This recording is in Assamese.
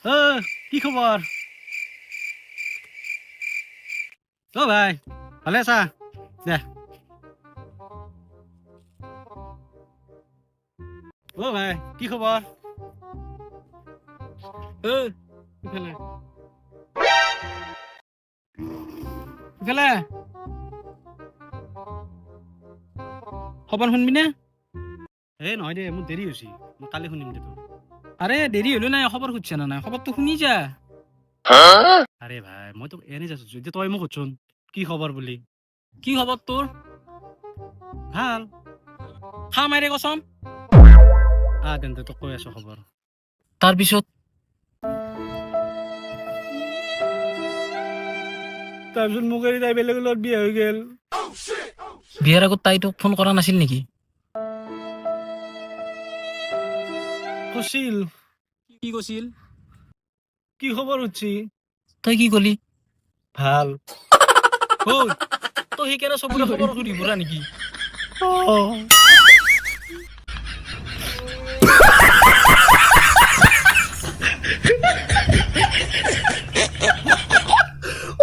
কি খবৰ? ভাই ভালে আছা? দে ভাই কি খবৰ? ইফালে ইফালে খবৰ শুনবি নে? নহয় দে, মোৰ দেৰি হৈছে, মই কালি শুনিম দে তোৰ। আৰে দেৰি হলেও নাই, খবৰ সুধছে না নাই? খবৰটো শুনি যা। আৰে ভাই মই তোক এনে যাচ্ছো, এতিয়া তই মোক সুধছোন কি খবৰ বুলি। কি খবৰ তোৰ? ভাল। খা মাইৰে কচম। তেন্তে তোক কৈ আছো খবৰ। তাৰপিছত মোক এৰি তাই বেলেগৰ লগত বিয়া হৈ গেল। বিয়াৰ আগত তাই তোক ফোন কৰা নাছিল নেকি? কৈছিল। কি কৈছিল? কি খবৰ সুধছি। তই কি কলি? ভাল। তই সেইকাৰণে চবৰে খবৰ সুধি ফুৰা নেকি?